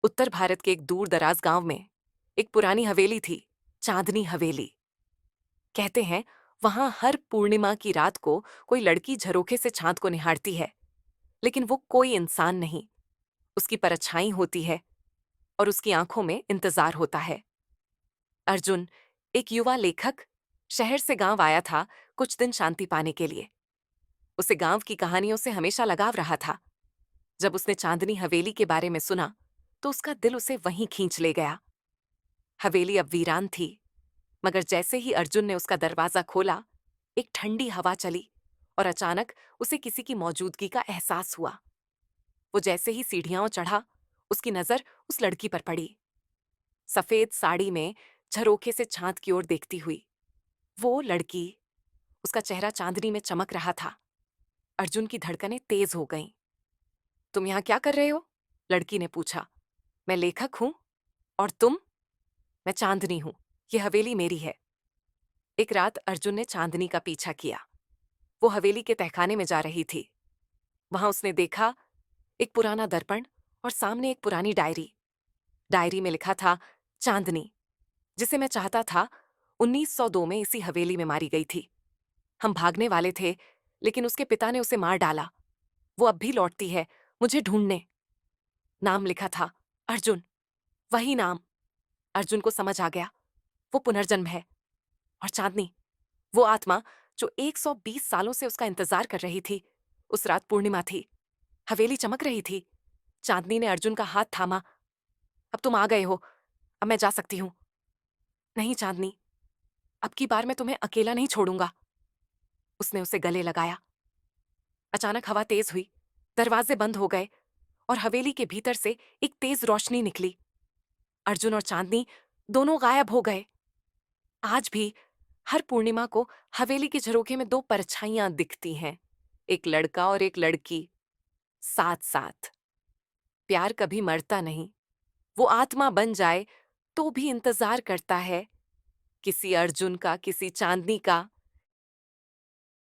उत्तर भारत के एक दूर दराज गांव में एक पुरानी हवेली थी, चांदनी हवेली। कहते हैं वहां हर पूर्णिमा की रात को कोई लड़की झरोखे से चांद को निहारती है, लेकिन वो कोई इंसान नहीं, उसकी परछाई होती है और उसकी आंखों में इंतजार होता है। अर्जुन, एक युवा लेखक, शहर से गांव आया था कुछ दिन शांति पाने के लिए। उसे गांव की कहानियों से हमेशा लगाव रहा था। जब उसने चांदनी हवेली के बारे में सुना तो उसका दिल उसे वहीं खींच ले गया। हवेली अब वीरान थी, मगर जैसे ही अर्जुन ने उसका दरवाजा खोला, एक ठंडी हवा चली और अचानक उसे किसी की मौजूदगी का एहसास हुआ। वो जैसे ही सीढ़ियां चढ़ा, उसकी नजर उस लड़की पर पड़ी, सफेद साड़ी में, झरोखे से चांद की ओर देखती हुई। वो लड़की, उसका चेहरा चांदनी में चमक रहा था। अर्जुन की धड़कनें तेज हो गईं। तुम यहां क्या कर रहे हो? लड़की ने पूछा। मैं लेखक हूं। और तुम? मैं चांदनी हूं। ये हवेली मेरी है। एक रात अर्जुन ने चांदनी का पीछा किया। वो हवेली के तहखाने में जा रही थी। वहां उसने देखा एक पुराना दर्पण और सामने एक पुरानी डायरी। डायरी में लिखा था, चांदनी, जिसे मैं चाहता था, 1902 में इसी हवेली में मारी गई थी। हम भागने वाले थे, लेकिन उसके पिता ने उसे मार डाला। वो अब भी लौटती है मुझे ढूंढने। नाम लिखा था, अर्जुन। वही नाम। अर्जुन को समझ आ गया, वो पुनर्जन्म है। और चांदनी, वो आत्मा जो 120 सालों से उसका इंतजार कर रही थी। उस रात पूर्णिमा थी, हवेली चमक रही थी। चांदनी ने अर्जुन का हाथ थामा। अब तुम आ गए हो, अब मैं जा सकती हूं। नहीं चांदनी, अब की बार मैं तुम्हें अकेला नहीं छोड़ूंगा। उसने उसे गले लगाया। अचानक हवा तेज हुई, दरवाजे बंद हो गए और हवेली के भीतर से एक तेज रोशनी निकली। अर्जुन और चांदनी दोनों गायब हो गए। आज भी हर पूर्णिमा को हवेली के झरोखे में दो परछाइयां दिखती हैं, एक लड़का और एक लड़की, साथ साथ। प्यार कभी मरता नहीं, वो आत्मा बन जाए तो भी इंतजार करता है, किसी अर्जुन का, किसी चांदनी का,